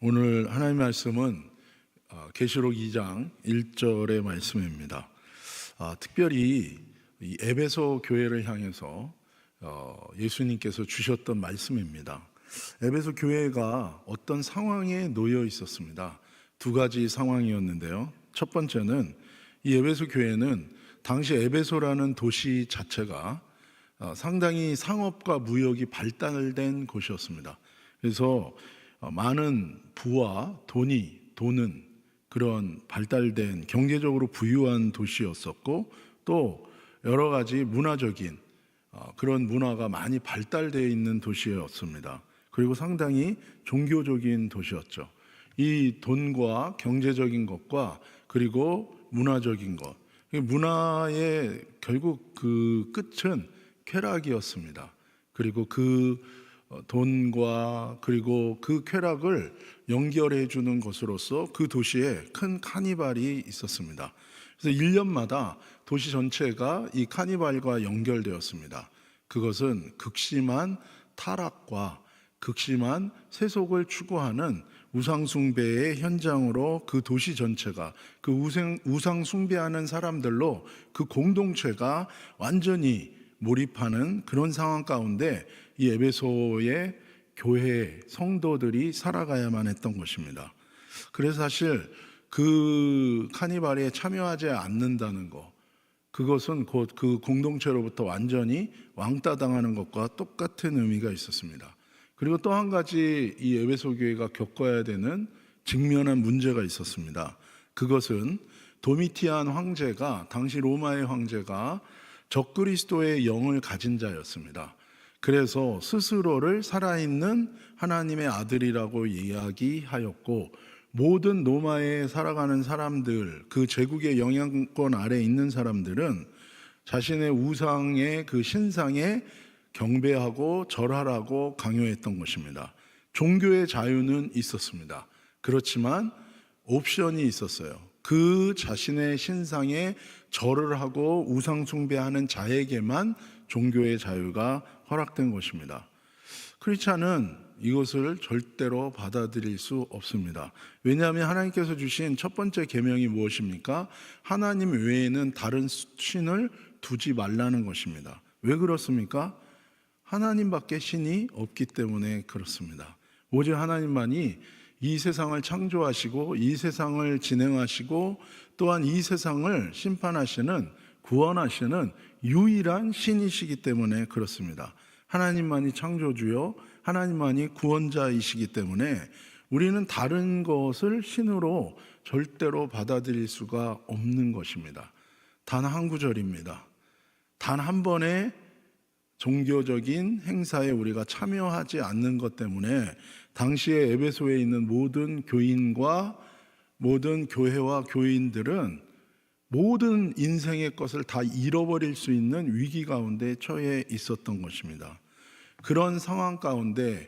오늘 하나님 말씀은 계시록 2장 1절의 말씀입니다. 특별히 이 에베소 교회를 향해서 예수님께서 주셨던 말씀입니다. 에베소 교회가 어떤 상황에 놓여 있었습니다. 두 가지 상황이었는데요. 첫 번째는 이 에베소 교회는 당시 에베소라는 도시 자체가 상당히 상업과 무역이 발달된 곳이었습니다. 그래서 많은 부와 돈은 그런 발달된 경제적으로 부유한 도시였었고, 또 여러 가지 문화적인 그런 문화가 많이 발달되어 있는 도시였습니다. 그리고 상당히 종교적인 도시였죠. 이 돈과 경제적인 것과 그리고 문화적인 것, 문화의 결국 그 끝은 쾌락이었습니다. 그리고 그 돈과 그리고 그 쾌락을 연결해 주는 것으로서 그 도시에 큰 카니발이 있었습니다. 그래서 1년마다 도시 전체가 이 카니발과 연결되었습니다. 그것은 극심한 타락과 극심한 세속을 추구하는 우상숭배의 현장으로 그 도시 전체가 그 우상숭배하는 사람들로 그 공동체가 완전히 몰입하는 그런 상황 가운데 이 에베소의 교회 성도들이 살아가야만 했던 것입니다. 그래서 사실 그 카니발에 참여하지 않는다는 것, 그것은 곧 그 공동체로부터 완전히 왕따당하는 것과 똑같은 의미가 있었습니다. 그리고 또 한 가지 이 에베소 교회가 겪어야 되는 직면한 문제가 있었습니다. 그것은 도미티안 황제가, 당시 로마의 황제가 적그리스도의 영을 가진 자였습니다. 그래서 스스로를 살아있는 하나님의 아들이라고 이야기하였고, 모든 로마에 살아가는 사람들, 그 제국의 영향권 아래에 있는 사람들은 자신의 우상의 그 신상에 경배하고 절하라고 강요했던 것입니다. 종교의 자유는 있었습니다. 그렇지만 옵션이 있었어요. 그 자신의 신상에 절을 하고 우상 숭배하는 자에게만 종교의 자유가 허락된 것입니다. 크리스찬은 이것을 절대로 받아들일 수 없습니다. 왜냐하면 하나님께서 주신 첫 번째 계명이 무엇입니까? 하나님 외에는 다른 신을 두지 말라는 것입니다. 왜 그렇습니까? 하나님밖에 신이 없기 때문에 그렇습니다. 오직 하나님만이 이 세상을 창조하시고 이 세상을 진행하시고 또한 이 세상을 심판하시는, 구원하시는 유일한 신이시기 때문에 그렇습니다. 하나님만이 창조주요 하나님만이 구원자이시기 때문에 우리는 다른 것을 신으로 절대로 받아들일 수가 없는 것입니다. 단 한 구절입니다. 단 한 번의 종교적인 행사에 우리가 참여하지 않는 것 때문에 당시에 에베소에 있는 모든 교인과 모든 교회와 교인들은 모든 인생의 것을 다 잃어버릴 수 있는 위기 가운데 처해 있었던 것입니다. 그런 상황 가운데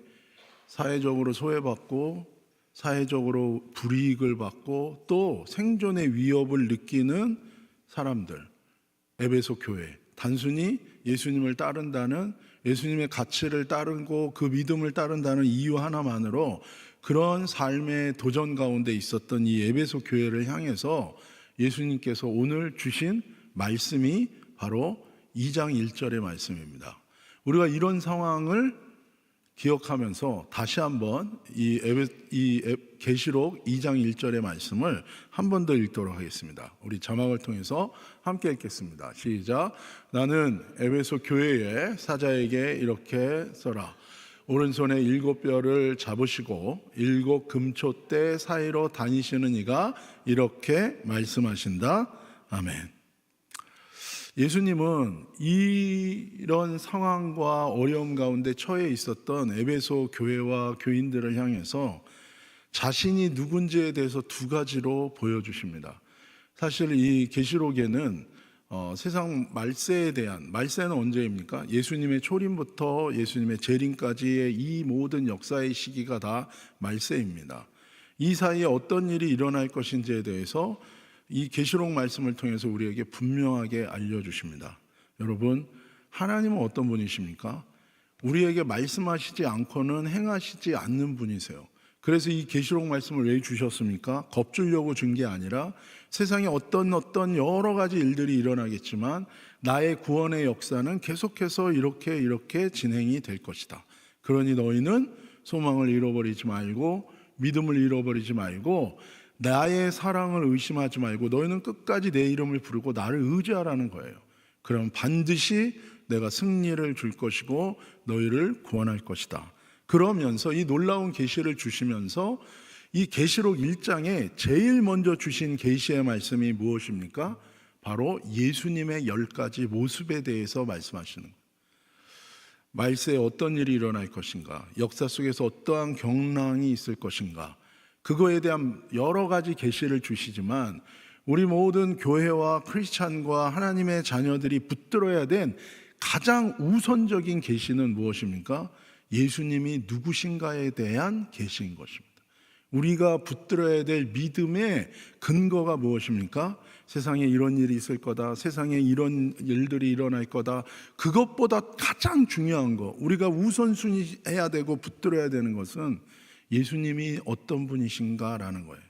사회적으로 소외받고 사회적으로 불이익을 받고 또 생존의 위협을 느끼는 사람들, 에베소 교회, 단순히 예수님을 따른다는, 예수님의 가치를 따르고 그 믿음을 따른다는 이유 하나만으로 그런 삶의 도전 가운데 있었던 이 에베소 교회를 향해서 예수님께서 오늘 주신 말씀이 바로 2장 1절의 말씀입니다. 우리가 이런 상황을 기억하면서 다시 한번 이 계시록 2장 1절의 말씀을 한 번 더 읽도록 하겠습니다. 우리 자막을 통해서 함께 읽겠습니다. 시작. 나는 에베소 교회의 사자에게 이렇게 써라. 오른손에 7뼈를 잡으시고 7 금촛대 사이로 다니시는 이가 이렇게 말씀하신다. 아멘. 예수님은 이런 상황과 어려움 가운데 처해 있었던 에베소 교회와 교인들을 향해서 자신이 누군지에 대해서 두 가지로 보여주십니다. 사실 이 계시록에는 세상 말세에 대한, 말세는 언제입니까? 예수님의 초림부터 예수님의 재림까지의 이 모든 역사의 시기가 다 말세입니다. 이 사이에 어떤 일이 일어날 것인지에 대해서 이 계시록 말씀을 통해서 우리에게 분명하게 알려주십니다. 여러분, 하나님은 어떤 분이십니까? 우리에게 말씀하시지 않고는 행하시지 않는 분이세요. 그래서 이 계시록 말씀을 왜 주셨습니까? 겁주려고 준 게 아니라 세상에 어떤 여러 가지 일들이 일어나겠지만 나의 구원의 역사는 계속해서 이렇게 진행이 될 것이다. 그러니 너희는 소망을 잃어버리지 말고 믿음을 잃어버리지 말고 나의 사랑을 의심하지 말고 너희는 끝까지 내 이름을 부르고 나를 의지하라는 거예요. 그럼 반드시 내가 승리를 줄 것이고 너희를 구원할 것이다. 그러면서 이 놀라운 계시를 주시면서 이 계시록 1장에 제일 먼저 주신 계시의 말씀이 무엇입니까? 바로 예수님의 10가지 모습에 대해서 말씀하시는 거예요. 말세에 어떤 일이 일어날 것인가, 역사 속에서 어떠한 경랑이 있을 것인가, 그거에 대한 여러 가지 계시를 주시지만 우리 모든 교회와 크리스찬과 하나님의 자녀들이 붙들어야 된 가장 우선적인 계시는 무엇입니까? 예수님이 누구신가에 대한 계시인 것입니다. 우리가 붙들어야 될 믿음의 근거가 무엇입니까? 세상에 이런 일이 있을 거다, 세상에 이런 일들이 일어날 거다. 그것보다 가장 중요한 거, 우리가 우선순위 해야 되고 붙들어야 되는 것은 예수님이 어떤 분이신가라는 거예요.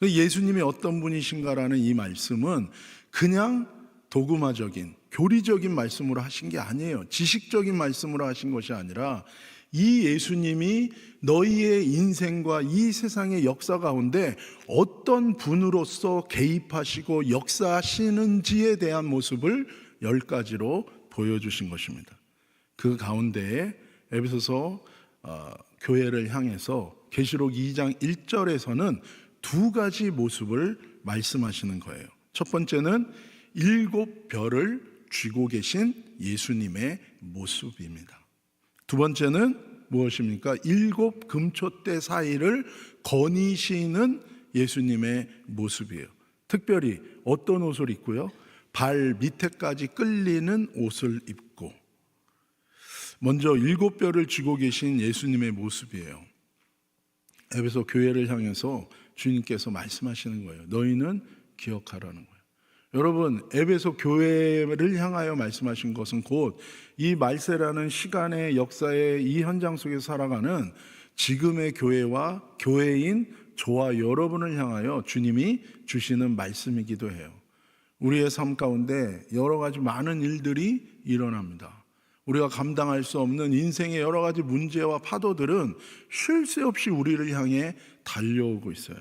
예수님이 어떤 분이신가라는 이 말씀은 그냥 도구마적인 교리적인 말씀으로 하신 게 아니에요. 지식적인 말씀으로 하신 것이 아니라 이 예수님이 너희의 인생과 이 세상의 역사 가운데 어떤 분으로서 개입하시고 역사하시는지에 대한 모습을 10가지로 보여주신 것입니다. 그 가운데에 에베소서 교회를 향해서 계시록 2장 1절에서는 2가지 모습을 말씀하시는 거예요. 첫 번째는 7별을 쥐고 계신 예수님의 모습입니다. 두 번째는 무엇입니까? 7 금초대 사이를 거니시는 예수님의 모습이에요. 특별히 어떤 옷을 입고요? 발 밑에까지 끌리는 옷을 입고, 먼저 7별을 쥐고 계신 예수님의 모습이에요. 에베소 교회를 향해서 주님께서 말씀하시는 거예요. 너희는 기억하라는 거예요. 여러분, 에베소 교회를 향하여 말씀하신 것은 곧 이 말세라는 시간의 역사의 이 현장 속에서 살아가는 지금의 교회와 교회인 저와 여러분을 향하여 주님이 주시는 말씀이기도 해요. 우리의 삶 가운데 여러 가지 많은 일들이 일어납니다. 우리가 감당할 수 없는 인생의 여러 가지 문제와 파도들은 쉴 새 없이 우리를 향해 달려오고 있어요.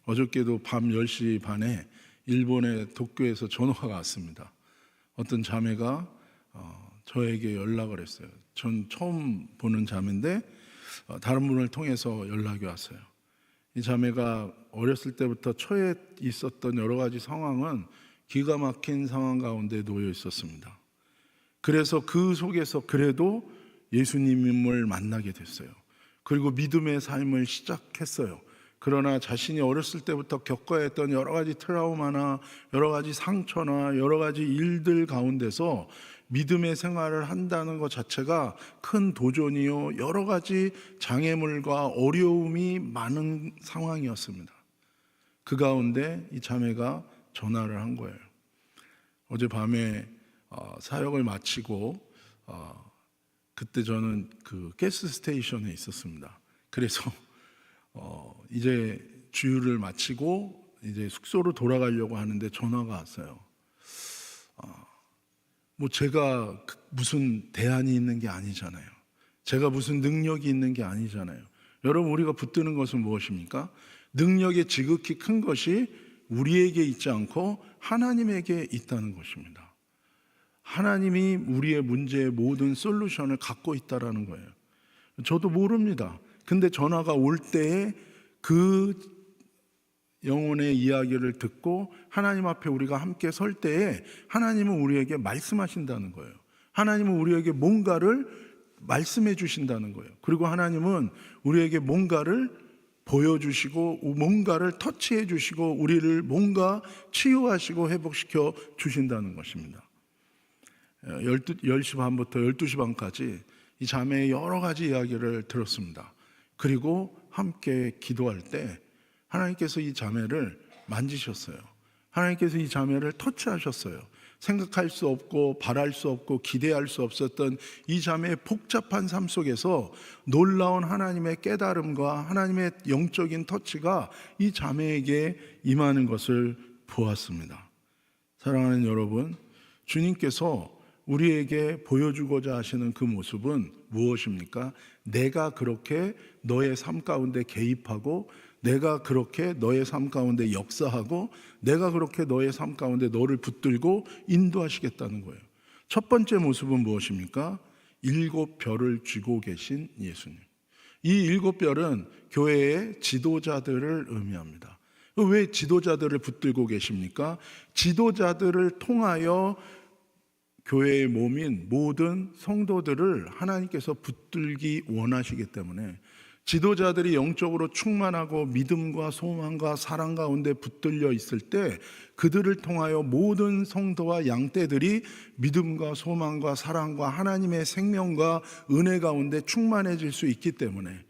어저께도 밤 10시 반에 일본의 도쿄에서 전화가 왔습니다. 어떤 자매가 저에게 연락을 했어요. 전 처음 보는 자매인데 다른 분을 통해서 연락이 왔어요. 이 자매가 어렸을 때부터 처해 있었던 여러 가지 상황은 기가 막힌 상황 가운데 놓여 있었습니다. 그래서 그 속에서 그래도 예수님을 만나게 됐어요. 그리고 믿음의 삶을 시작했어요. 그러나 자신이 어렸을 때부터 겪어야 했던 여러 가지 트라우마나 여러 가지 상처나 여러 가지 일들 가운데서 믿음의 생활을 한다는 것 자체가 큰 도전이요, 여러 가지 장애물과 어려움이 많은 상황이었습니다. 그 가운데 이 자매가 전화를 한 거예요. 어젯밤에 사역을 마치고 그때 저는 그 가스 스테이션에 있었습니다. 그래서 이제 주유를 마치고 이제 숙소로 돌아가려고 하는데 전화가 왔어요. 뭐 제가 무슨 대안이 있는 게 아니잖아요. 제가 무슨 능력이 있는 게 아니잖아요. 여러분, 우리가 붙드는 것은 무엇입니까? 능력의 지극히 큰 것이 우리에게 있지 않고 하나님에게 있다는 것입니다. 하나님이 우리의 문제의 모든 솔루션을 갖고 있다라는 거예요. 저도 모릅니다. 근데 전화가 올 때에 그 영혼의 이야기를 듣고 하나님 앞에 우리가 함께 설 때에 하나님은 우리에게 말씀하신다는 거예요. 하나님은 우리에게 뭔가를 말씀해 주신다는 거예요. 그리고 하나님은 우리에게 뭔가를 보여주시고 뭔가를 터치해 주시고 우리를 뭔가 치유하시고 회복시켜 주신다는 것입니다. 10시 반부터 12시 반까지 이 자매의 여러 가지 이야기를 들었습니다. 그리고 함께 기도할 때 하나님께서 이 자매를 만지셨어요. 하나님께서 이 자매를 터치하셨어요. 생각할 수 없고 바랄 수 없고 기대할 수 없었던 이 자매의 복잡한 삶 속에서 놀라운 하나님의 깨달음과 하나님의 영적인 터치가 이 자매에게 임하는 것을 보았습니다. 사랑하는 여러분, 주님께서 우리에게 보여주고자 하시는 그 모습은 무엇입니까? 내가 그렇게 너의 삶 가운데 개입하고, 내가 그렇게 너의 삶 가운데 역사하고, 내가 그렇게 너의 삶 가운데 너를 붙들고 인도하시겠다는 거예요. 첫 번째 모습은 무엇입니까? 7별을 쥐고 계신 예수님. 이 7별은 교회의 지도자들을 의미합니다. 왜 지도자들을 붙들고 계십니까? 지도자들을 통하여 교회의 몸인 모든 성도들을 하나님께서 붙들기 원하시기 때문에, 지도자들이 영적으로 충만하고 믿음과 소망과 사랑 가운데 붙들려 있을 때 그들을 통하여 모든 성도와 양떼들이 믿음과 소망과 사랑과 하나님의 생명과 은혜 가운데 충만해질 수 있기 때문에,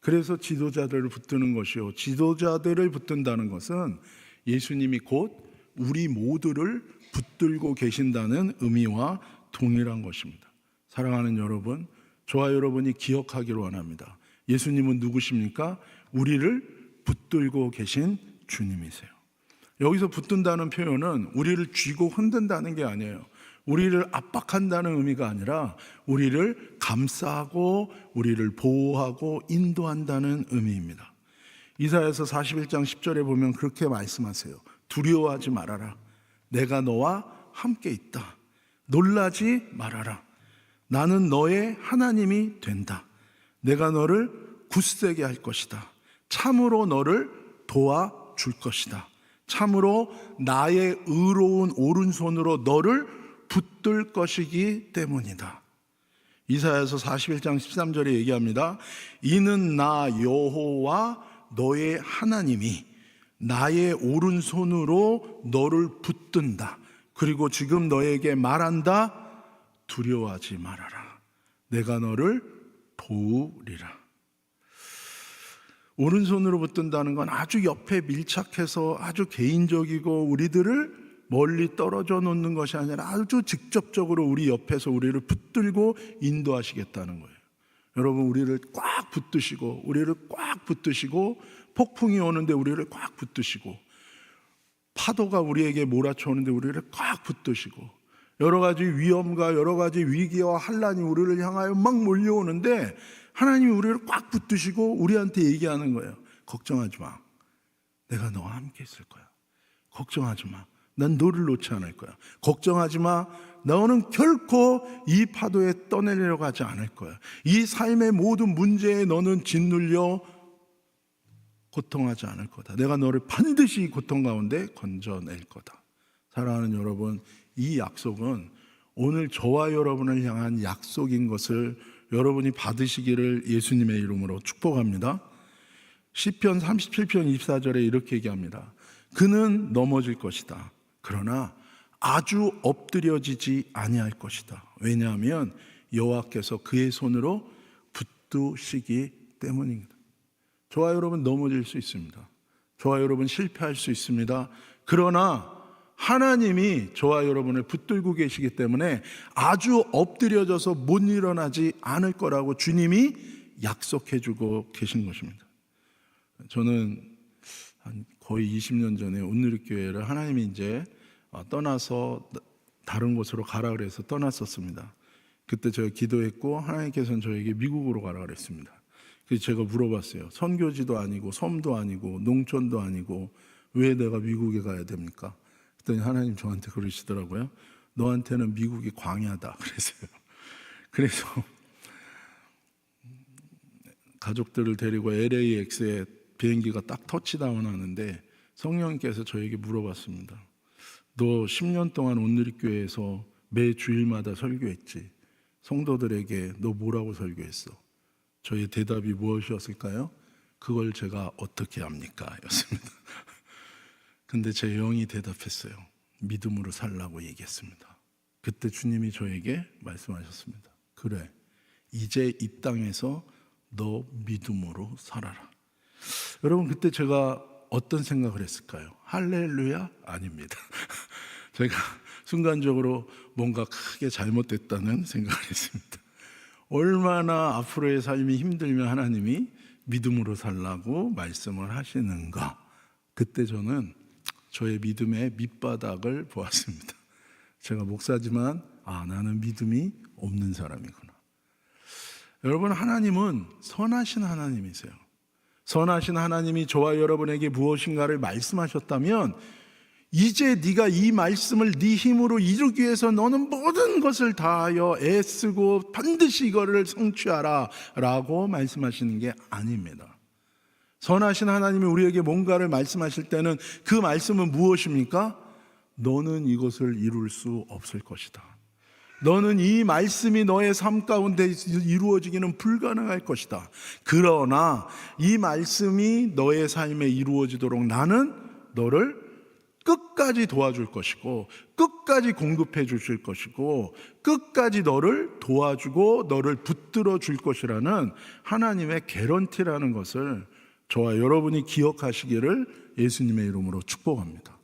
그래서 지도자들을 붙드는 것이요, 지도자들을 붙든다는 것은 예수님이 곧 우리 모두를 붙들고 계신다는 의미와 동일한 것입니다. 사랑하는 여러분, 저와 여러분이 기억하기를 원합니다. 예수님은 누구십니까? 우리를 붙들고 계신 주님이세요. 여기서 붙든다는 표현은 우리를 쥐고 흔든다는 게 아니에요. 우리를 압박한다는 의미가 아니라 우리를 감싸고 우리를 보호하고 인도한다는 의미입니다. 이사야서 41장 10절에 보면 그렇게 말씀하세요. 두려워하지 말아라. 내가 너와 함께 있다. 놀라지 말아라. 나는 너의 하나님이 된다. 내가 너를 굳세게 할 것이다. 참으로 너를 도와줄 것이다. 참으로 나의 의로운 오른손으로 너를 붙들 것이기 때문이다. 이사야서 41장 13절에 얘기합니다. 이는 나 여호와 너의 하나님이 나의 오른손으로 너를 붙든다. 그리고 지금 너에게 말한다. 두려워하지 말아라. 내가 너를 도우리라. 오른손으로 붙든다는 건 아주 옆에 밀착해서 아주 개인적이고 우리들을 멀리 떨어져 놓는 것이 아니라 아주 직접적으로 우리 옆에서 우리를 붙들고 인도하시겠다는 거예요. 여러분, 우리를 꽉 붙드시고, 우리를 꽉 붙드시고, 폭풍이 오는데 우리를 꽉 붙드시고, 파도가 우리에게 몰아쳐오는데 우리를 꽉 붙드시고, 여러 가지 위험과 여러 가지 위기와 환난이 우리를 향하여 막 몰려오는데 하나님이 우리를 꽉 붙드시고 우리한테 얘기하는 거예요. 걱정하지 마. 내가 너와 함께 있을 거야. 걱정하지 마. 난 너를 놓지 않을 거야. 걱정하지 마. 너는 결코 이 파도에 떠내려고 하지 않을 거야. 이 삶의 모든 문제에 너는 짓눌려 고통하지 않을 거다. 내가 너를 반드시 고통 가운데 건져낼 거다. 사랑하는 여러분, 이 약속은 오늘 저와 여러분을 향한 약속인 것을 여러분이 받으시기를 예수님의 이름으로 축복합니다. 시편 37편 24절에 이렇게 얘기합니다. 그는 넘어질 것이다. 그러나 아주 엎드려지지 아니할 것이다. 왜냐하면 여호와께서 그의 손으로 붙드시기 때문입니다. 저와 여러분 넘어질 수 있습니다. 저와 여러분 실패할 수 있습니다. 그러나 하나님이 저와 여러분을 붙들고 계시기 때문에 아주 엎드려져서 못 일어나지 않을 거라고 주님이 약속해주고 계신 것입니다. 저는 한 거의 20년 전에 온누리교회를 하나님이 이제 떠나서 다른 곳으로 가라 그래서 떠났었습니다. 그때 제가 기도했고 하나님께서는 저에게 미국으로 가라 그랬습니다. 그래서 제가 물어봤어요. 선교지도 아니고 섬도 아니고 농촌도 아니고 왜 내가 미국에 가야 됩니까? 그랬더니 하나님 저한테 그러시더라고요. 너한테는 미국이 광야다 그랬어요. 그래서 가족들을 데리고 LAX에 비행기가 딱 터치다운 하는데 성령님께서 저에게 물어봤습니다. 너 10년 동안 온누리교회에서 매 주일마다 설교했지. 성도들에게 너 뭐라고 설교했어? 저의 대답이 무엇이었을까요? 그걸 제가 어떻게 합니까? 였습니다. 근데 제 영이 대답했어요. 믿음으로 살라고 얘기했습니다. 그때 주님이 저에게 말씀하셨습니다. 그래, 이제 이 땅에서 너 믿음으로 살아라. 여러분, 그때 제가 어떤 생각을 했을까요? 할렐루야? 아닙니다. 제가 순간적으로 뭔가 크게 잘못됐다는 생각을 했습니다. 얼마나 앞으로의 삶이 힘들면 하나님이 믿음으로 살라고 말씀을 하시는가. 그때 저는 저의 믿음의 밑바닥을 보았습니다. 제가 목사지만 나는 믿음이 없는 사람이구나. 여러분, 하나님은 선하신 하나님이세요. 선하신 하나님이 저와 여러분에게 무엇인가를 말씀하셨다면 이제 네가 이 말씀을 네 힘으로 이루기 위해서 너는 모든 것을 다하여 애쓰고 반드시 이거를 성취하라 라고 말씀하시는 게 아닙니다. 선하신 하나님이 우리에게 뭔가를 말씀하실 때는 그 말씀은 무엇입니까? 너는 이것을 이룰 수 없을 것이다. 너는 이 말씀이 너의 삶 가운데 이루어지기는 불가능할 것이다. 그러나 이 말씀이 너의 삶에 이루어지도록 나는 너를 끝까지 도와줄 것이고 끝까지 공급해 주실 것이고 끝까지 너를 도와주고 너를 붙들어 줄 것이라는 하나님의 개런티라는 것을 저와 여러분이 기억하시기를 예수님의 이름으로 축복합니다.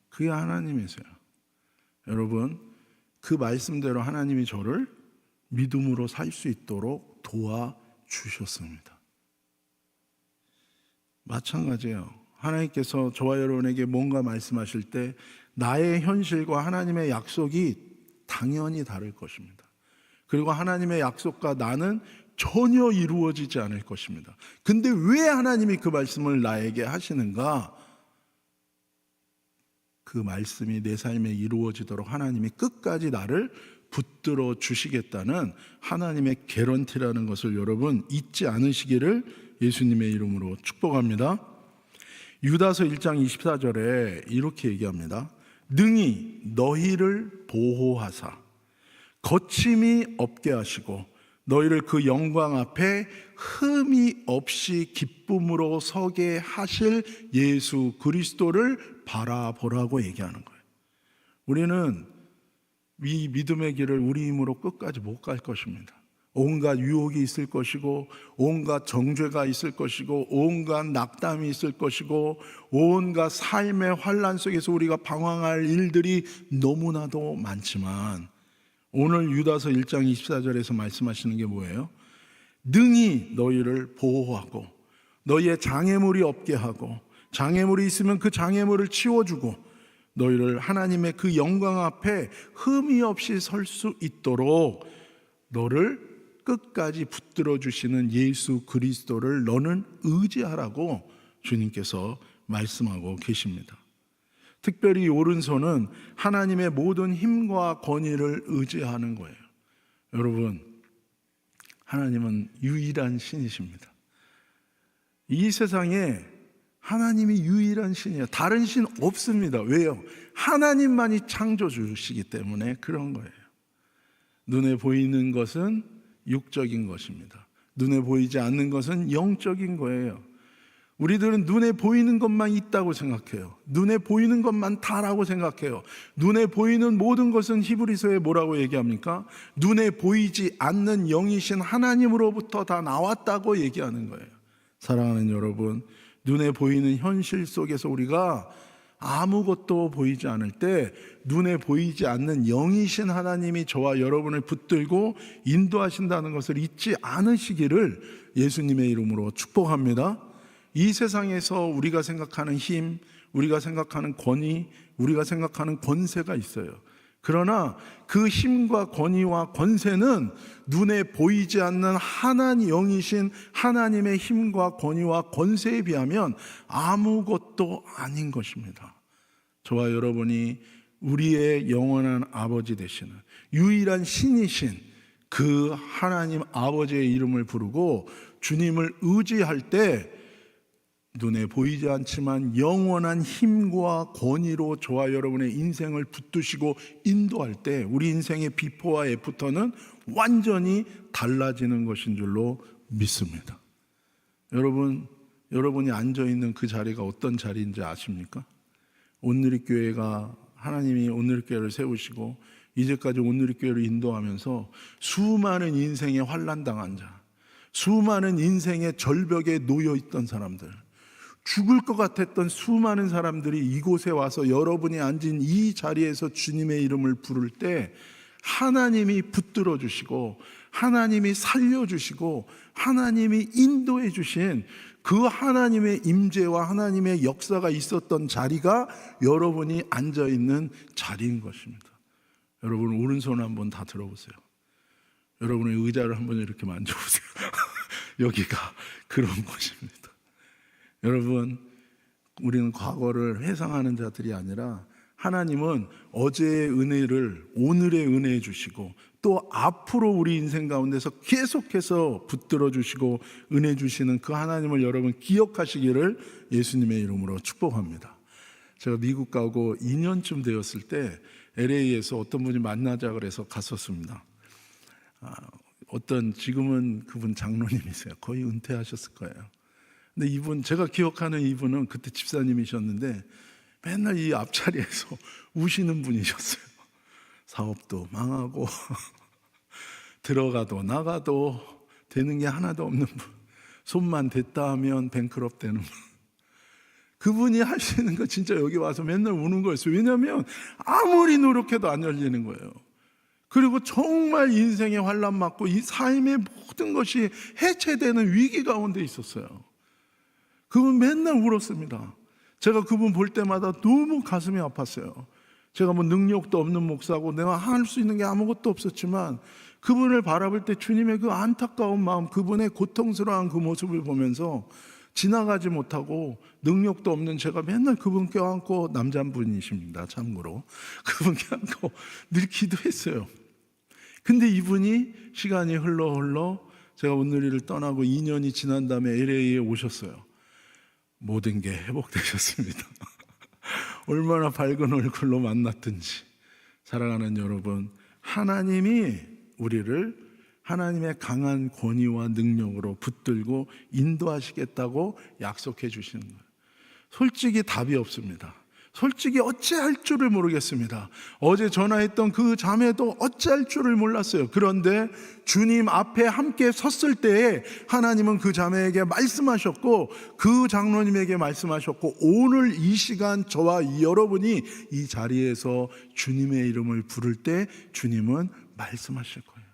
그게 하나님이세요. 여러분, 그 말씀대로 하나님이 저를 믿음으로 살 수 있도록 도와주셨습니다. 마찬가지예요. 하나님께서 저와 여러분에게 뭔가 말씀하실 때 나의 현실과 하나님의 약속이 당연히 다를 것입니다. 그리고 하나님의 약속과 나는 전혀 이루어지지 않을 것입니다. 근데 왜 하나님이 그 말씀을 나에게 하시는가? 그 말씀이 내 삶에 이루어지도록 하나님이 끝까지 나를 붙들어 주시겠다는 하나님의 개런티라는 것을 여러분 잊지 않으시기를 예수님의 이름으로 축복합니다. 유다서 1장 24절에 이렇게 얘기합니다. 능히 너희를 보호하사 거침이 없게 하시고 너희를 그 영광 앞에 흠이 없이 기쁨으로 서게 하실 예수 그리스도를 바라보라고 얘기하는 거예요. 우리는 이 믿음의 길을 우리 힘으로 끝까지 못 갈 것입니다. 온갖 유혹이 있을 것이고 온갖 정죄가 있을 것이고 온갖 낙담이 있을 것이고 온갖 삶의 환난 속에서 우리가 방황할 일들이 너무나도 많지만 오늘 유다서 1장 24절에서 말씀하시는 게 뭐예요? 능히 너희를 보호하고 너희의 장애물이 없게 하고 장애물이 있으면 그 장애물을 치워주고 너희를 하나님의 그 영광 앞에 흠이 없이 설 수 있도록 너를 끝까지 붙들어 주시는 예수 그리스도를 너는 의지하라고 주님께서 말씀하고 계십니다. 특별히 오른손은 하나님의 모든 힘과 권위를 의지하는 거예요. 여러분, 하나님은 유일한 신이십니다. 이 세상에 하나님이 유일한 신이에요. 다른 신 없습니다. 왜요? 하나님만이 창조주시기 때문에 그런 거예요. 눈에 보이는 것은 육적인 것입니다. 눈에 보이지 않는 것은 영적인 거예요. 우리들은 눈에 보이는 것만 있다고 생각해요. 눈에 보이는 것만 다라고 생각해요. 눈에 보이는 모든 것은 히브리서에 뭐라고 얘기합니까? 눈에 보이지 않는 영이신 하나님으로부터 다 나왔다고 얘기하는 거예요. 사랑하는 여러분, 눈에 보이는 현실 속에서 우리가 아무것도 보이지 않을 때 눈에 보이지 않는 영이신 하나님이 저와 여러분을 붙들고 인도하신다는 것을 잊지 않으시기를 예수님의 이름으로 축복합니다. 이 세상에서 우리가 생각하는 힘, 우리가 생각하는 권위, 우리가 생각하는 권세가 있어요. 그러나 그 힘과 권위와 권세는 눈에 보이지 않는 하나님 영이신 하나님의 힘과 권위와 권세에 비하면 아무것도 아닌 것입니다. 저와 여러분이 우리의 영원한 아버지 되시는 유일한 신이신 그 하나님 아버지의 이름을 부르고 주님을 의지할 때 눈에 보이지 않지만 영원한 힘과 권위로 저와 여러분의 인생을 붙드시고 인도할 때 우리 인생의 비포와 애프터는 완전히 달라지는 것인 줄로 믿습니다. 여러분이 앉아있는 그 자리가 어떤 자리인지 아십니까? 온누리교회가 하나님이 온누리교회를 세우시고 이제까지 온누리교회를 인도하면서 수많은 인생에 환난당한 자, 수많은 인생의 절벽에 놓여있던 사람들, 죽을 것 같았던 수많은 사람들이 이곳에 와서 여러분이 앉은 이 자리에서 주님의 이름을 부를 때 하나님이 붙들어 주시고 하나님이 살려주시고 하나님이 인도해 주신 그 하나님의 임재와 하나님의 역사가 있었던 자리가 여러분이 앉아있는 자리인 것입니다. 여러분 오른손 한번 다 들어보세요. 여러분의 의자를 한번 이렇게 만져보세요. 여기가 그런 곳입니다. 여러분, 우리는 과거를 회상하는 자들이 아니라 하나님은 어제의 은혜를 오늘의 은혜해 주시고 또 앞으로 우리 인생 가운데서 계속해서 붙들어 주시고 은혜 주시는 그 하나님을 여러분 기억하시기를 예수님의 이름으로 축복합니다. 제가 미국 가고 2년쯤 되었을 때 LA에서 어떤 분이 만나자 그래서 갔었습니다. 어떤 지금은 그분 장로님이세요. 거의 은퇴하셨을 거예요. 근데 이분, 제가 기억하는 이분은 그때 집사님이셨는데 맨날 이 앞자리에서 우시는 분이셨어요. 사업도 망하고 들어가도 나가도 되는 게 하나도 없는 분, 손만 댔다 하면 뱅크럽 되는 분. 그분이 하시는 거 진짜 여기 와서 맨날 우는 거였어요. 왜냐하면 아무리 노력해도 안 열리는 거예요. 그리고 정말 인생의 환란 맞고 이 삶의 모든 것이 해체되는 위기 가운데 있었어요. 그분 맨날 울었습니다. 제가 그분 볼 때마다 너무 가슴이 아팠어요. 제가 뭐 능력도 없는 목사고 내가 할 수 있는 게 아무것도 없었지만 그분을 바라볼 때 주님의 그 안타까운 마음, 그분의 고통스러운 그 모습을 보면서 지나가지 못하고 능력도 없는 제가 맨날 그분 껴안고, 남자분이십니다 참고로, 그분 껴안고 늘 기도했어요. 근데 이분이 시간이 흘러 제가 오늘을 떠나고 2년이 지난 다음에 LA에 오셨어요. 모든 게 회복되셨습니다. 얼마나 밝은 얼굴로 만났든지. 사랑하는 여러분, 하나님이 우리를 하나님의 강한 권위와 능력으로 붙들고 인도하시겠다고 약속해 주시는 거예요. 솔직히 답이 없습니다. 솔직히 어찌할 줄을 모르겠습니다. 어제 전화했던 그 자매도 어찌할 줄을 몰랐어요. 그런데 주님 앞에 함께 섰을 때에 하나님은 그 자매에게 말씀하셨고 그 장로님에게 말씀하셨고 오늘 이 시간 저와 여러분이 이 자리에서 주님의 이름을 부를 때 주님은 말씀하실 거예요.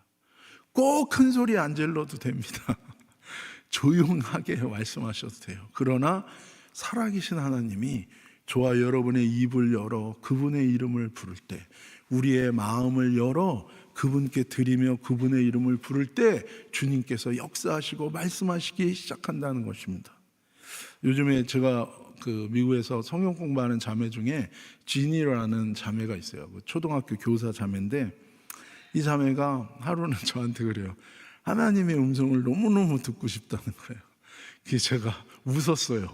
꼭 큰 소리 안 질러도 됩니다. 조용하게 말씀하셔도 돼요. 그러나 살아계신 하나님이 저와 여러분의 입을 열어 그분의 이름을 부를 때, 우리의 마음을 열어 그분께 드리며 그분의 이름을 부를 때 주님께서 역사하시고 말씀하시기 시작한다는 것입니다. 요즘에 제가 그 미국에서 성경 공부하는 자매 중에 지니라는 자매가 있어요. 초등학교 교사 자매인데 이 자매가 하루는 저한테 그래요. 하나님의 음성을 너무너무 듣고 싶다는 거예요. 그래서 제가 웃었어요.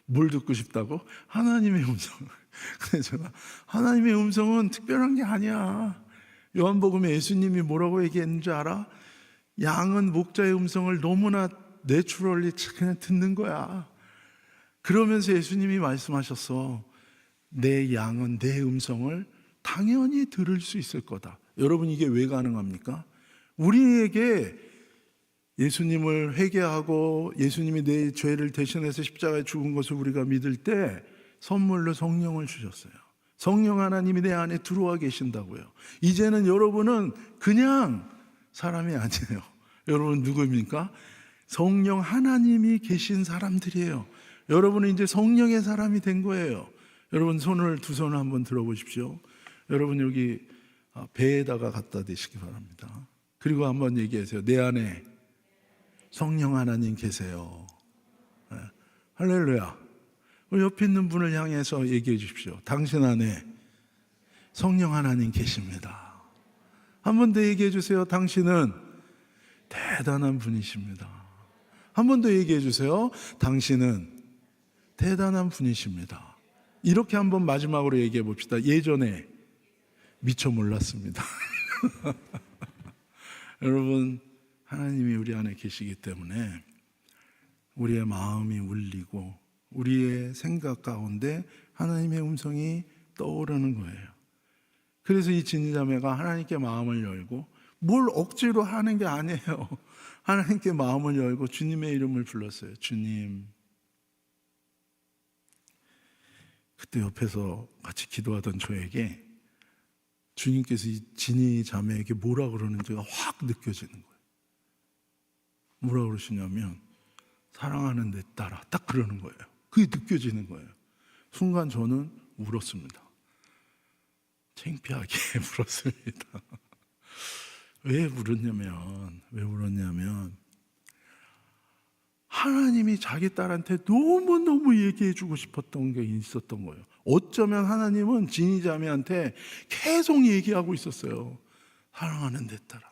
뭘 듣고 싶다고? 하나님의 음성을. 그래서 제가 하나님의 음성은 특별한 게 아니야. 요한복음에 예수님이 뭐라고 얘기했는지 알아? 양은 목자의 음성을 너무나 내추럴리 그냥 듣는 거야. 그러면서 예수님이 말씀하셨어. 내 양은 내 음성을 당연히 들을 수 있을 거다. 여러분, 이게 왜 가능합니까? 우리에게 예수님을 회개하고 예수님이 내 죄를 대신해서 십자가에 죽은 것을 우리가 믿을 때 선물로 성령을 주셨어요. 성령 하나님이 내 안에 들어와 계신다고요. 이제는 여러분은 그냥 사람이 아니에요. 여러분 누구입니까? 성령 하나님이 계신 사람들이에요. 여러분은 이제 성령의 사람이 된 거예요. 여러분 두 손을 한번 들어보십시오. 여러분 여기 배에다가 갖다 대시기 바랍니다. 그리고 한번 얘기하세요. 내 안에 성령 하나님 계세요. 네. 할렐루야. 옆에 있는 분을 향해서 얘기해 주십시오. 당신 안에 성령 하나님 계십니다. 한 번 더 얘기해 주세요. 당신은 대단한 분이십니다. 한 번 더 얘기해 주세요. 당신은 대단한 분이십니다. 이렇게 한번 마지막으로 얘기해 봅시다. 예전에 미처 몰랐습니다. 여러분, 하나님이 우리 안에 계시기 때문에 우리의 마음이 울리고 우리의 생각 가운데 하나님의 음성이 떠오르는 거예요. 그래서 이 진자매가 하나님께 마음을 열고, 뭘 억지로 하는 게 아니에요. 하나님께 마음을 열고 주님의 이름을 불렀어요. 주님, 그때 옆에서 같이 기도하던 저에게 주님께서 이 진이 자매에게 뭐라 그러는지가 확 느껴지는 거예요. 뭐라 그러시냐면 사랑하는 내 딸아, 딱 그러는 거예요. 그게 느껴지는 거예요. 순간 저는 울었습니다. 창피하게 울었습니다. 왜 울었냐면 하나님이 자기 딸한테 너무너무 얘기해 주고 싶었던 게 있었던 거예요. 어쩌면 하나님은 진이 자매한테 계속 얘기하고 있었어요. 사랑하는 내 딸아,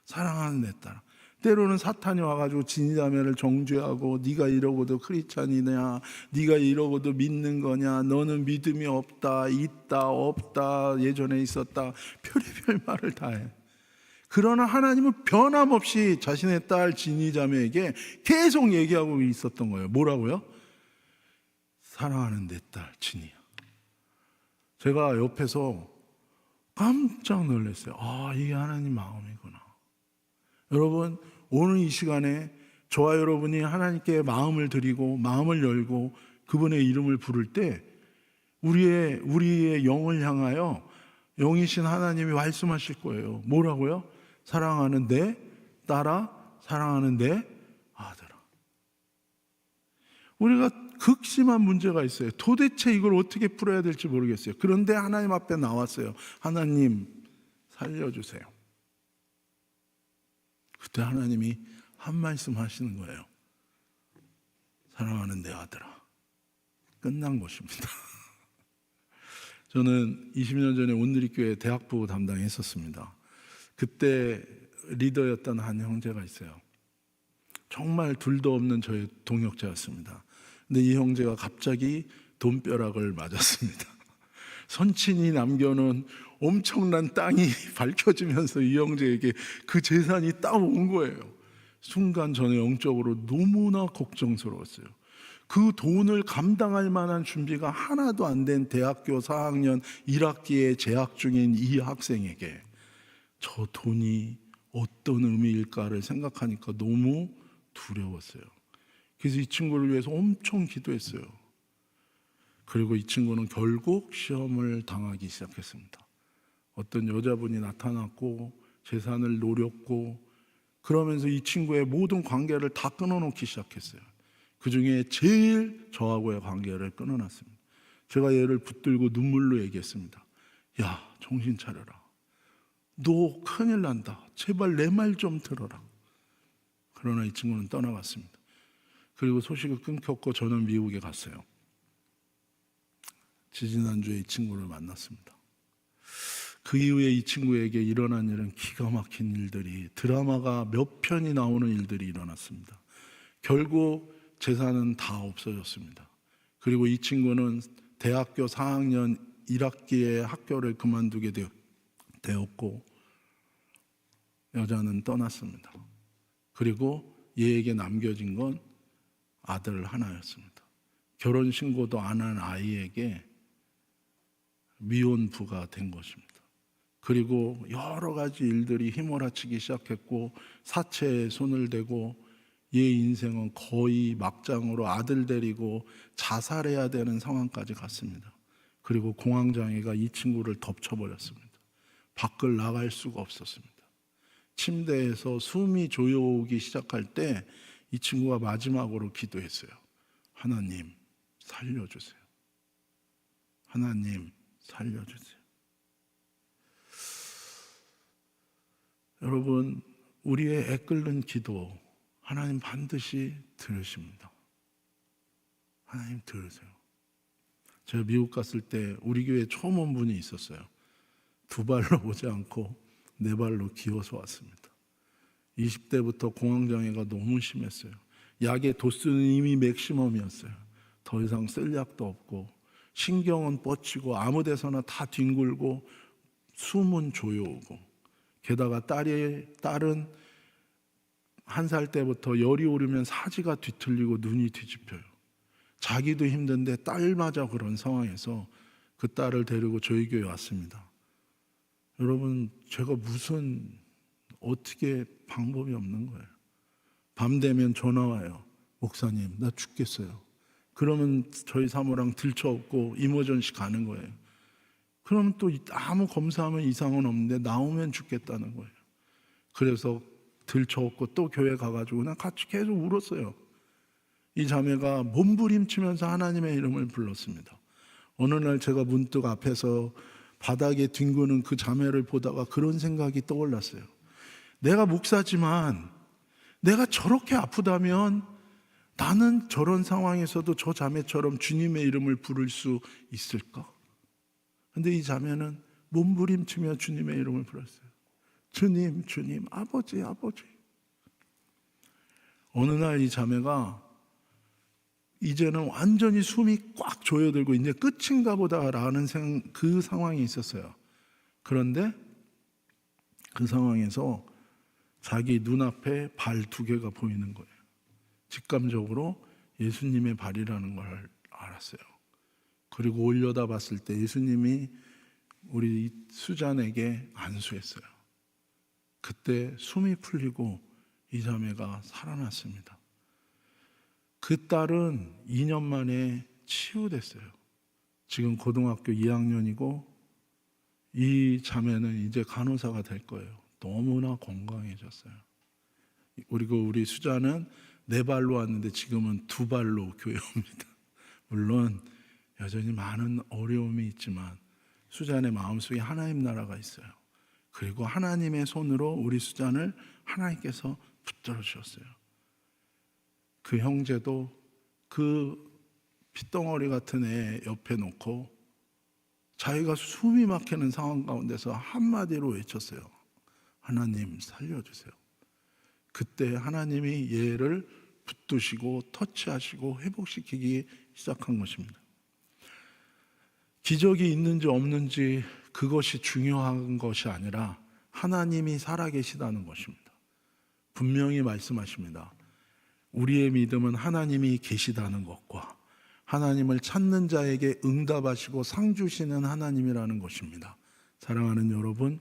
사랑하는 내 딸아. 때로는 사탄이 와가지고 진이 자매를 정죄하고 네가 이러고도 크리스찬이냐, 네가 이러고도 믿는 거냐, 너는 믿음이 없다, 있다, 없다, 예전에 있었다, 별의별 말을 다 해. 그러나 하나님은 변함없이 자신의 딸 진이 자매에게 계속 얘기하고 있었던 거예요. 뭐라고요? 사랑하는 내 딸 진이야. 제가 옆에서 깜짝 놀랐어요. 아, 이게 하나님 마음이구나. 여러분, 오늘 이 시간에 저와 여러분이 하나님께 마음을 드리고 마음을 열고 그분의 이름을 부를 때 우리의 영을 향하여 영이신 하나님이 말씀하실 거예요. 뭐라고요? 사랑하는 내 딸아, 사랑하는 내 아들아. 우리가 극심한 문제가 있어요. 도대체 이걸 어떻게 풀어야 될지 모르겠어요. 그런데 하나님 앞에 나왔어요. 하나님 살려주세요. 그때 하나님이 한 말씀 하시는 거예요. 사랑하는 내 아들아. 끝난 것입니다. 저는 20년 전에 온누리교회 대학부 담당했었습니다. 그때 리더였던 한 형제가 있어요. 정말 둘도 없는 저의 동역자였습니다. 근데 이 형제가 갑자기 돈벼락을 맞았습니다. 선친이 남겨놓은 엄청난 땅이 밝혀지면서 이 형제에게 그 재산이 딱 온 거예요. 순간 저는 영적으로 너무나 걱정스러웠어요. 그 돈을 감당할 만한 준비가 하나도 안 된 대학교 4학년 1학기에 재학 중인 이 학생에게 저 돈이 어떤 의미일까를 생각하니까 너무 두려웠어요. 그래서 이 친구를 위해서 엄청 기도했어요. 그리고 이 친구는 결국 시험을 당하기 시작했습니다. 어떤 여자분이 나타났고 재산을 노렸고 그러면서 이 친구의 모든 관계를 다 끊어놓기 시작했어요. 그 중에 제일 저하고의 관계를 끊어놨습니다. 제가 얘를 붙들고 눈물로 얘기했습니다. 야, 정신 차려라. 너 큰일 난다. 제발 내 말 좀 들어라. 그러나 이 친구는 떠나갔습니다. 그리고 소식을 끊겼고 저는 미국에 갔어요. 지지난주에 이 친구를 만났습니다. 그 이후에 이 친구에게 일어난 일은 기가 막힌 일들이, 드라마가 몇 편이 나오는 일들이 일어났습니다. 결국 재산은 다 없어졌습니다. 그리고 이 친구는 대학교 4학년 1학기에 학교를 그만두게 되었고 여자는 떠났습니다. 그리고 얘에게 남겨진 건 아들 하나였습니다. 결혼신고도 안 한 아이에게 미혼부가 된 것입니다. 그리고 여러 가지 일들이 휘몰아치기 시작했고 사채에 손을 대고 얘 인생은 거의 막장으로 아들 데리고 자살해야 되는 상황까지 갔습니다. 그리고 공황장애가 이 친구를 덮쳐버렸습니다. 밖을 나갈 수가 없었습니다. 침대에서 숨이 조여오기 시작할 때 이 친구가 마지막으로 기도했어요. 하나님 살려주세요. 하나님 살려주세요. 여러분, 우리의 애끓는 기도 하나님 반드시 들으십니다. 하나님 들으세요. 제가 미국 갔을 때 우리 교회에 처음 온 분이 있었어요. 두 발로 오지 않고 네 발로 기어서 왔습니다. 20대부터 공황장애가 너무 심했어요. 약의 도수는 이미 맥시멈이었어요. 더 이상 쓸 약도 없고 신경은 뻗치고 아무 데서나 다 뒹굴고 숨은 조여오고 게다가 딸은 1살 때부터 열이 오르면 사지가 뒤틀리고 눈이 뒤집혀요. 자기도 힘든데 딸마저 그런 상황에서 그 딸을 데리고 저희 교회에 왔습니다. 여러분, 제가 어떻게 방법이 없는 거예요. 밤 되면 전화 와요. 목사님, 나 죽겠어요. 그러면 저희 사모랑 들쳐업고 이모전시 가는 거예요. 그러면 또 아무 검사하면 이상은 없는데 나오면 죽겠다는 거예요. 그래서 들쳐업고 또 교회 가가지고 그냥 같이 계속 울었어요. 이 자매가 몸부림치면서 하나님의 이름을 불렀습니다. 어느 날 제가 문득 앞에서 바닥에 뒹구는 그 자매를 보다가 그런 생각이 떠올랐어요. 내가 목사지만 내가 저렇게 아프다면 나는 저런 상황에서도 저 자매처럼 주님의 이름을 부를 수 있을까? 근데 이 자매는 몸부림치며 주님의 이름을 불렀어요. 주님, 주님, 아버지, 아버지. 어느 날 이 자매가 이제는 완전히 숨이 꽉 조여들고 이제 끝인가 보다라는 그 상황이 있었어요. 그런데 그 상황에서 자기 눈앞에 발 2개가 보이는 거예요. 직감적으로 예수님의 발이라는 걸 알았어요. 그리고 올려다 봤을 때 예수님이 우리 수잔에게 안수했어요. 그때 숨이 풀리고 이 자매가 살아났습니다. 그 딸은 2년 만에 치유됐어요. 지금 고등학교 2학년이고 이 자매는 이제 간호사가 될 거예요. 너무나 건강해졌어요. 그리고 우리 수자는 4발로 왔는데 지금은 2발로 교회 옵니다. 물론 여전히 많은 어려움이 있지만 수잔의 마음속에 하나님 나라가 있어요. 그리고 하나님의 손으로 우리 수잔을 하나님께서 붙들어 주셨어요. 그 형제도 그 핏덩어리 같은 애 옆에 놓고 자기가 숨이 막히는 상황 가운데서 한마디로 외쳤어요. 하나님 살려주세요. 그때 하나님이 얘를 붙드시고 터치하시고 회복시키기 시작한 것입니다. 기적이 있는지 없는지 그것이 중요한 것이 아니라 하나님이 살아계시다는 것입니다. 분명히 말씀하십니다. 우리의 믿음은 하나님이 계시다는 것과 하나님을 찾는 자에게 응답하시고 상 주시는 하나님이라는 것입니다. 사랑하는 여러분,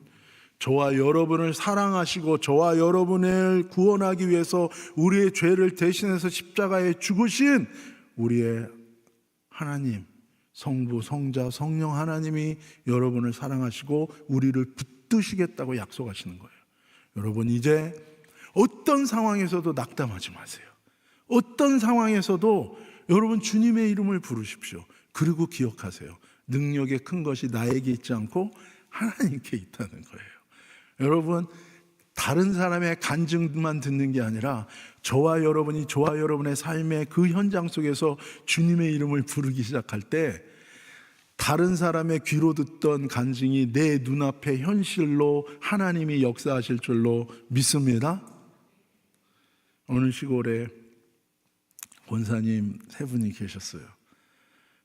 저와 여러분을 사랑하시고 저와 여러분을 구원하기 위해서 우리의 죄를 대신해서 십자가에 죽으신 우리의 하나님, 성부, 성자, 성령 하나님이 여러분을 사랑하시고 우리를 붙드시겠다고 약속하시는 거예요. 여러분, 이제 어떤 상황에서도 낙담하지 마세요. 어떤 상황에서도 여러분 주님의 이름을 부르십시오. 그리고 기억하세요. 능력의 큰 것이 나에게 있지 않고 하나님께 있다는 거예요. 여러분, 다른 사람의 간증만 듣는 게 아니라 저와 여러분의 삶의 그 현장 속에서 주님의 이름을 부르기 시작할 때 다른 사람의 귀로 듣던 간증이 내 눈앞에 현실로 하나님이 역사하실 줄로 믿습니다. 어느 시골에 권사님 3분이 계셨어요.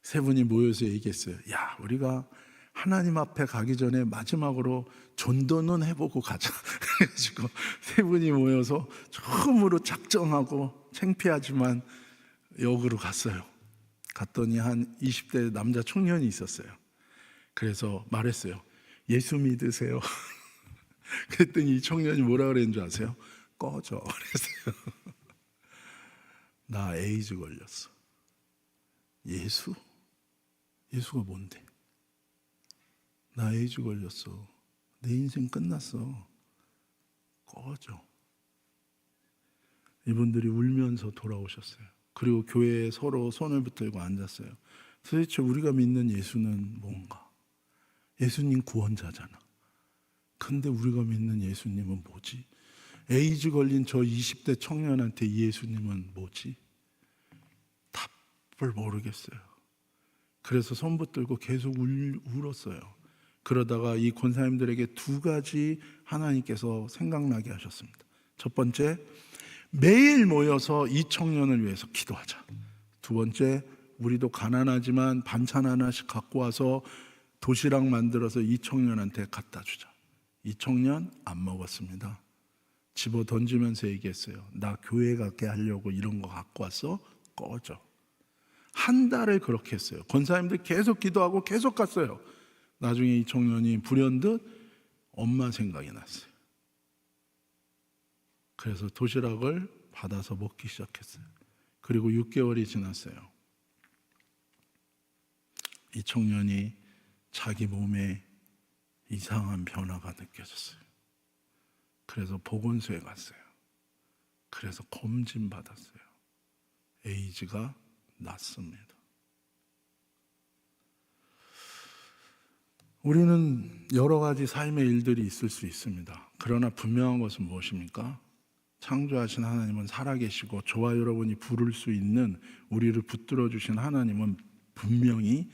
3분이 모여서 얘기했어요. 야, 우리가 하나님 앞에 가기 전에 마지막으로 전도는 해보고 가자. 그래가지고 3분이 모여서 처음으로 작정하고 창피하지만 역으로 갔어요. 갔더니 한 20대 남자 청년이 있었어요. 그래서 말했어요. 예수 믿으세요. 그랬더니 이 청년이 뭐라 그랬는 줄 아세요? 꺼져. 그랬어요. 나 에이즈 걸렸어. 예수? 예수가 뭔데? 나 에이즈 걸렸어. 내 인생 끝났어. 꺼져. 이분들이 울면서 돌아오셨어요. 그리고 교회에 서로 손을 붙들고 앉았어요. 도대체 우리가 믿는 예수는 뭔가? 예수님 구원자잖아. 근데 우리가 믿는 예수님은 뭐지? 에이즈 걸린 저 20대 청년한테 이 예수님은 뭐지? 답을 모르겠어요. 그래서 손 붙들고 계속 울었어요. 그러다가 이 권사님들에게 2가지 하나님께서 생각나게 하셨습니다. 첫 번째, 매일 모여서 이 청년을 위해서 기도하자. 2번째, 우리도 가난하지만 반찬 하나씩 갖고 와서 도시락 만들어서 이 청년한테 갖다 주자. 이 청년 안 먹었습니다. 집어 던지면서 얘기했어요. 나 교회 가게 하려고 이런 거 갖고 왔어? 꺼져. 한 달을 그렇게 했어요. 권사님들 계속 기도하고 계속 갔어요. 나중에 이 청년이 불현듯 엄마 생각이 났어요. 그래서 도시락을 받아서 먹기 시작했어요. 그리고 6개월이 지났어요. 이 청년이 자기 몸에 이상한 변화가 느껴졌어요. 그래서 보건소에 갔어요. 그래서 검진 받았어요. 에이즈가 낫습니다. 우리는 여러 가지 삶의 일들이 있을 수 있습니다. 그러나 분명한 것은 무엇입니까? 창조하신 하나님은 살아계시고 저와 여러분이 부를 수 있는, 우리를 붙들어 주신 하나님은 분명히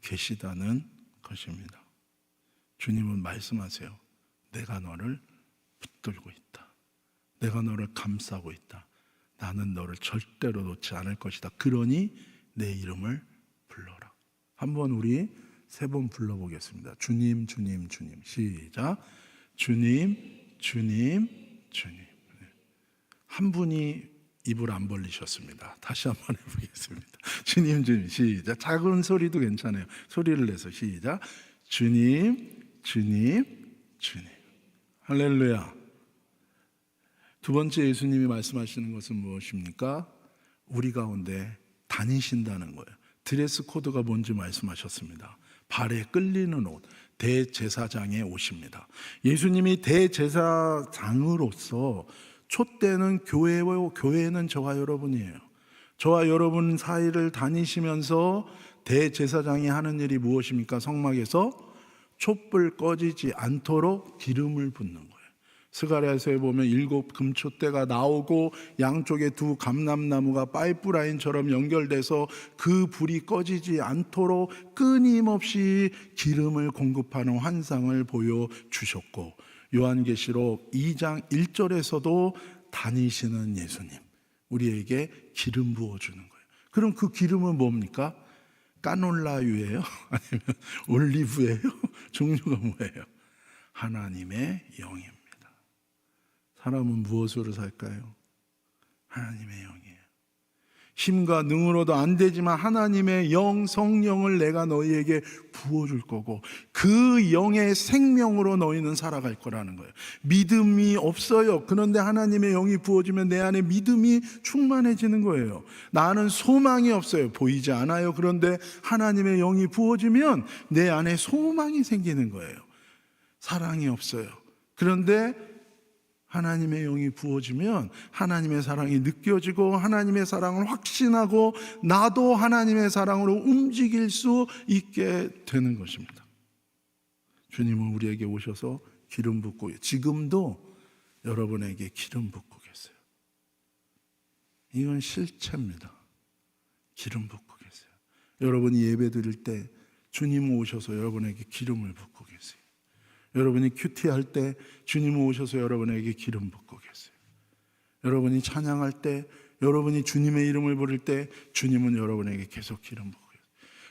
계시다는 것입니다. 주님은 말씀하세요. 내가 너를 붙들고 있다. 내가 너를 감싸고 있다. 나는 너를 절대로 놓지 않을 것이다. 그러니 내 이름을 불러라. 한번 우리 3번 불러보겠습니다. 주님, 주님, 주님. 시작. 주님, 주님, 주님. 한 분이 입을 안 벌리셨습니다. 다시 한번 해보겠습니다. 주님, 주님. 시작. 작은 소리도 괜찮아요. 소리를 내서 시작. 주님, 주님, 주님. 할렐루야. 두 번째 예수님이 말씀하시는 것은 무엇입니까? 우리 가운데 다니신다는 거예요. 드레스 코드가 뭔지 말씀하셨습니다. 발에 끌리는 옷, 대제사장의 옷입니다. 예수님이 대제사장으로서 촛대는 교회고 교회는 저와 여러분이에요. 저와 여러분 사이를 다니시면서 대제사장이 하는 일이 무엇입니까? 성막에서 촛불 꺼지지 않도록 기름을 붓는 거예요. 스가랴서에 보면 7 금촛대가 나오고 양쪽에 2 감람나무가 파이프라인처럼 연결돼서 그 불이 꺼지지 않도록 끊임없이 기름을 공급하는 환상을 보여주셨고, 요한계시록 2장 1절에서도 다니시는 예수님, 우리에게 기름 부어주는 거예요. 그럼 그 기름은 뭡니까? 까놀라유예요? 아니면 올리브예요? 종류가 뭐예요? 하나님의 영입니다. 사람은 무엇으로 살까요? 하나님의 영이에요. 힘과 능으로도 안 되지만 하나님의 영, 성령을 내가 너희에게 부어줄 거고 그 영의 생명으로 너희는 살아갈 거라는 거예요. 믿음이 없어요. 그런데 하나님의 영이 부어지면 내 안에 믿음이 충만해지는 거예요. 나는 소망이 없어요. 보이지 않아요. 그런데 하나님의 영이 부어지면 내 안에 소망이 생기는 거예요. 사랑이 없어요. 그런데 하나님의 영이 부어지면 하나님의 사랑이 느껴지고 하나님의 사랑을 확신하고 나도 하나님의 사랑으로 움직일 수 있게 되는 것입니다. 주님은 우리에게 오셔서 기름 붓고, 지금도 여러분에게 기름 붓고 계세요. 이건 실체입니다. 기름 붓고 계세요. 여러분이 예배 드릴 때 주님 오셔서 여러분에게 기름을 붓고 계세요. 여러분이 큐티할 때 주님 오셔서 여러분에게 기름 붓고 계세요. 여러분이 찬양할 때, 여러분이 주님의 이름을 부를 때 주님은 여러분에게 계속 기름 붓고 계세요.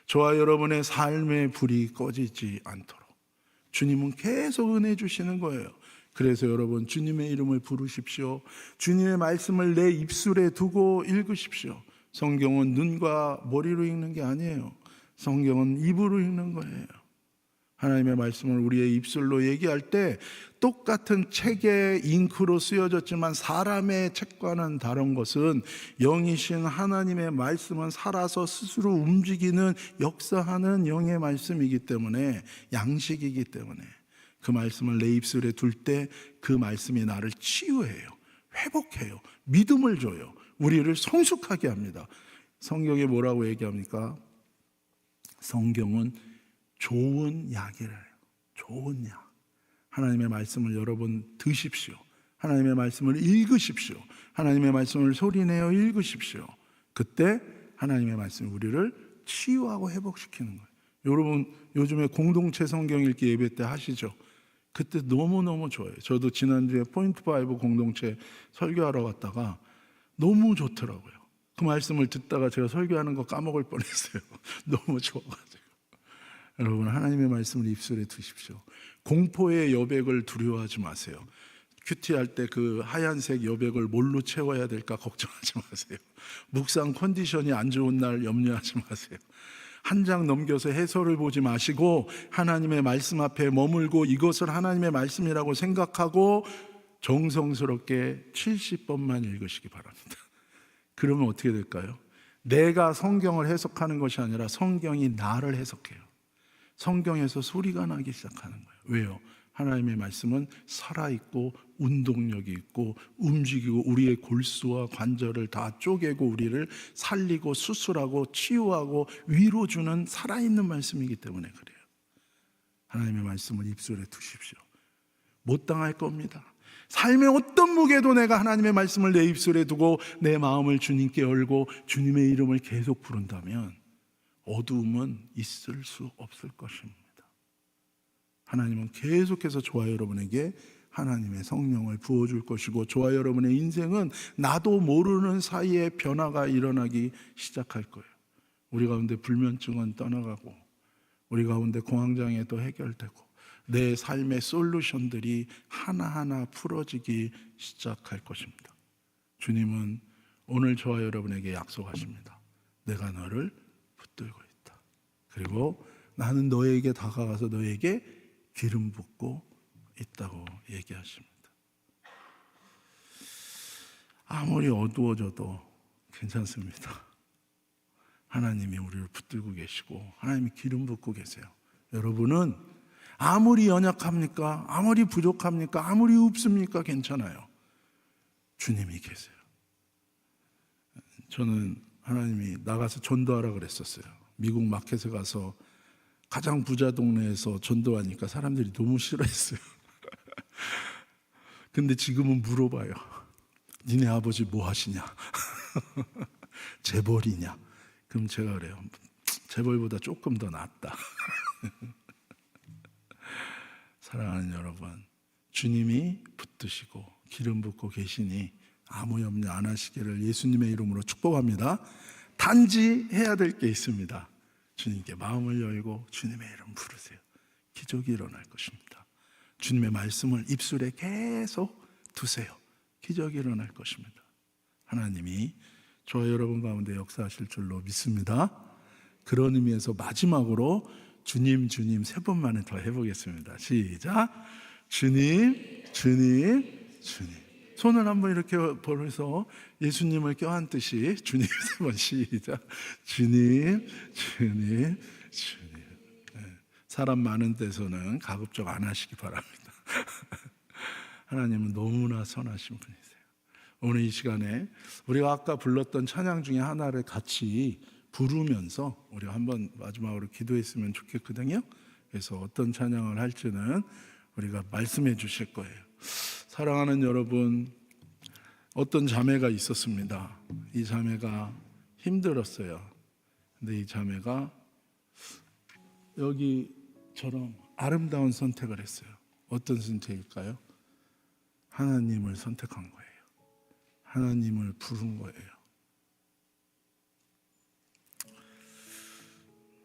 저와 여러분의 삶의 불이 꺼지지 않도록 주님은 계속 은혜 주시는 거예요. 그래서 여러분 주님의 이름을 부르십시오. 주님의 말씀을 내 입술에 두고 읽으십시오. 성경은 눈과 머리로 읽는 게 아니에요. 성경은 입으로 읽는 거예요. 하나님의 말씀을 우리의 입술로 얘기할 때 똑같은 책에 잉크로 쓰여졌지만 사람의 책과는 다른 것은 영이신 하나님의 말씀은 살아서 스스로 움직이는, 역사하는 영의 말씀이기 때문에, 양식이기 때문에 그 말씀을 내 입술에 둘 때 그 말씀이 나를 치유해요. 회복해요. 믿음을 줘요. 우리를 성숙하게 합니다. 성경에 뭐라고 얘기합니까? 성경은 좋은 약이래요. 좋은 약. 하나님의 말씀을 여러분 드십시오. 하나님의 말씀을 읽으십시오. 하나님의 말씀을 소리내어 읽으십시오. 그때 하나님의 말씀이 우리를 치유하고 회복시키는 거예요. 여러분 요즘에 공동체 성경 읽기 예배 때 하시죠? 그때 너무너무 좋아요. 저도 지난주에 포인트5 공동체 설교하러 갔다가 너무 좋더라고요. 그 말씀을 듣다가 제가 설교하는 거 까먹을 뻔했어요. 너무 좋아가지고. 여러분 하나님의 말씀을 입술에 두십시오. 공포의 여백을 두려워하지 마세요. 큐티할 때 그 하얀색 여백을 뭘로 채워야 될까 걱정하지 마세요. 묵상 컨디션이 안 좋은 날 염려하지 마세요. 한 장 넘겨서 해설을 보지 마시고 하나님의 말씀 앞에 머물고 이것을 하나님의 말씀이라고 생각하고 정성스럽게 70번만 읽으시기 바랍니다. 그러면 어떻게 될까요? 내가 성경을 해석하는 것이 아니라 성경이 나를 해석해요. 성경에서 소리가 나기 시작하는 거예요. 왜요? 하나님의 말씀은 살아있고 운동력이 있고 움직이고 우리의 골수와 관절을 다 쪼개고 우리를 살리고 수술하고 치유하고 위로주는 살아있는 말씀이기 때문에 그래요. 하나님의 말씀을 입술에 두십시오. 못 당할 겁니다. 삶의 어떤 무게도 내가 하나님의 말씀을 내 입술에 두고 내 마음을 주님께 열고 주님의 이름을 계속 부른다면 어두움은 있을 수 없을 것입니다. 하나님은 계속해서 저와 여러분에게 하나님의 성령을 부어줄 것이고 저와 여러분의 인생은 나도 모르는 사이에 변화가 일어나기 시작할 거예요. 우리 가운데 불면증은 떠나가고 우리 가운데 공황장애도 해결되고 내 삶의 솔루션들이 하나하나 풀어지기 시작할 것입니다. 주님은 오늘 저와 여러분에게 약속하십니다. 내가 너를 붙들고 있다. 그리고 나는 너에게 다가가서 너에게 기름 붓고 있다고 얘기하십니다. 아무리 어두워져도 괜찮습니다. 하나님이 우리를 붙들고 계시고 하나님이 기름 붓고 계세요. 여러분은 아무리 연약합니까? 아무리 부족합니까? 아무리 없습니까? 괜찮아요. 주님이 계세요. 저는 하나님이 나가서 전도하라 그랬었어요. 미국 마켓에 가서 가장 부자 동네에서 전도하니까 사람들이 너무 싫어했어요. 근데 지금은 물어봐요. 니네 아버지 뭐 하시냐? 재벌이냐? 그럼 제가 그래요. 재벌보다 조금 더 낫다. 사랑하는 여러분, 주님이 붙드시고 기름 붓고 계시니 아무 염려 안 하시기를 예수님의 이름으로 축복합니다. 단지 해야 될 게 있습니다. 주님께 마음을 열고 주님의 이름 부르세요. 기적이 일어날 것입니다. 주님의 말씀을 입술에 계속 두세요. 기적이 일어날 것입니다. 하나님이 저와 여러분 가운데 역사하실 줄로 믿습니다. 그런 의미에서 마지막으로 주님 주님 세 번만에 더 해보겠습니다. 시작. 주님 주님 주님. 손을 한번 이렇게 벌려서 예수님을 껴안듯이 주님 세 번 시작. 주님 주님 주님. 사람 많은 데서는 가급적 안 하시기 바랍니다. 하나님은 너무나 선하신 분이세요. 오늘 이 시간에 우리가 아까 불렀던 찬양 중에 하나를 같이 부르면서 우리가 한번 마지막으로 기도했으면 좋겠거든요. 그래서 어떤 찬양을 할지는 우리가 말씀해 주실 거예요. 사랑하는 여러분, 어떤 자매가 있었습니다. 이 자매가 힘들었어요. 근데 이 자매가 여기처럼 아름다운 선택을 했어요. 어떤 선택일까요? 하나님을 선택한 거예요. 하나님을 부른 거예요.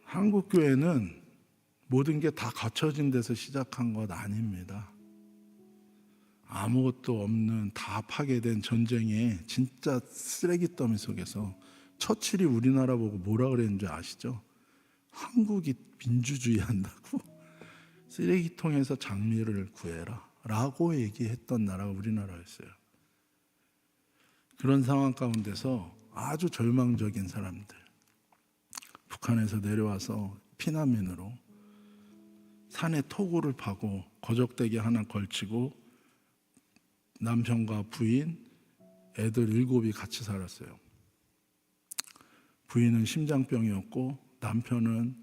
한국 교회는 모든 게 다 갖춰진 데서 시작한 것 아닙니다. 아무것도 없는 다 파괴된 전쟁의 진짜 쓰레기 더미 속에서 처칠이 우리나라 보고 뭐라 그랬는지 아시죠? 한국이 민주주의 한다고? 쓰레기통에서 장미를 구해라 라고 얘기했던 나라가 우리나라였어요. 그런 상황 가운데서 아주 절망적인 사람들, 북한에서 내려와서 피난민으로 산에 토구를 파고 거적대기 하나 걸치고 남편과 부인, 애들 7이 같이 살았어요. 부인은 심장병이었고 남편은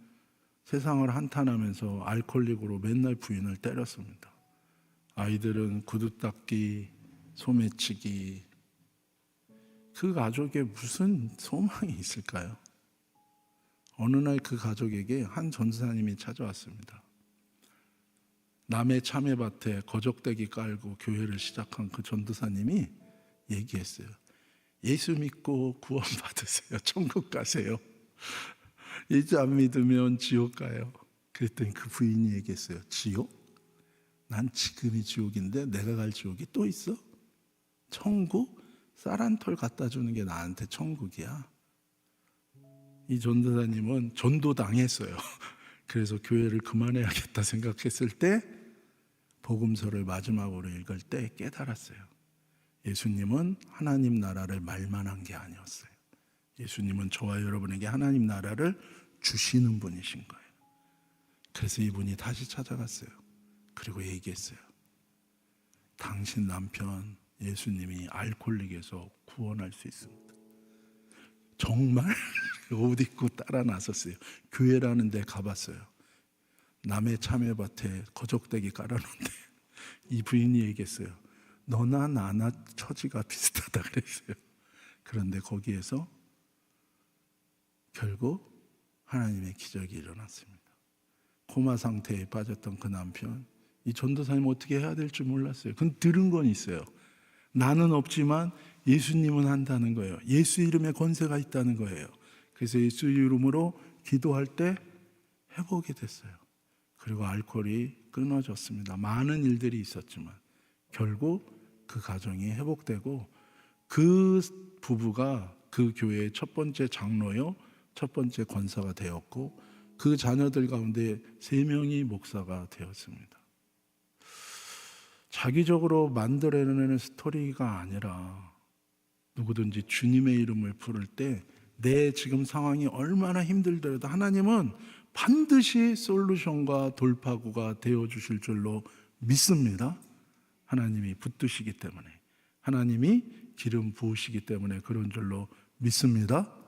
세상을 한탄하면서 알코올릭으로 맨날 부인을 때렸습니다. 아이들은 구두 닦기, 소매치기. 그 가족에 무슨 소망이 있을까요? 어느 날 그 가족에게 한 전도사님이 찾아왔습니다. 남의 참외밭에 거적대기 깔고 교회를 시작한 그 전도사님이 얘기했어요. 예수 믿고 구원 받으세요. 천국 가세요. 예수 안 믿으면 지옥 가요. 그랬더니 그 부인이 얘기했어요. 지옥? 난 지금이 지옥인데 내가 갈 지옥이 또 있어? 천국? 쌀 한 톨 갖다 주는 게 나한테 천국이야. 이 전도사님은 전도당했어요. 그래서 교회를 그만해야겠다 생각했을 때 복음서를 마지막으로 읽을 때 깨달았어요. 예수님은 하나님 나라를 말만 한 게 아니었어요. 예수님은 저와 여러분에게 하나님 나라를 주시는 분이신 거예요. 그래서 이분이 다시 찾아갔어요. 그리고 얘기했어요. 당신 남편 예수님이 알코올릭에서 구원할 수 있습니다. 정말 옷 입고 따라 나섰어요. 교회라는 데 가봤어요. 남의 참외밭에 거적대기 깔아놓은데 이 부인이 얘기했어요. 너나 나나 처지가 비슷하다 그랬어요. 그런데 거기에서 결국 하나님의 기적이 일어났습니다. 코마 상태에 빠졌던 그 남편, 이 전도사님 어떻게 해야 될지 몰랐어요. 그건 들은 건 있어요. 나는 없지만 예수님은 한다는 거예요. 예수 이름에 권세가 있다는 거예요. 그래서 예수 이름으로 기도할 때 회복이 됐어요. 그리고 알코올이 끊어졌습니다. 많은 일들이 있었지만 결국 그 가정이 회복되고 그 부부가 그 교회의 첫 번째 장로요, 첫 번째 권사가 되었고 그 자녀들 가운데 3명이 목사가 되었습니다. 자기적으로 만들어내는 스토리가 아니라 누구든지 주님의 이름을 부를 때 내 지금 상황이 얼마나 힘들더라도 하나님은 반드시 솔루션과 돌파구가 되어주실 줄로 믿습니다. 하나님이 붙드시기 때문에, 하나님이 기름 부으시기 때문에 그런 줄로 믿습니다.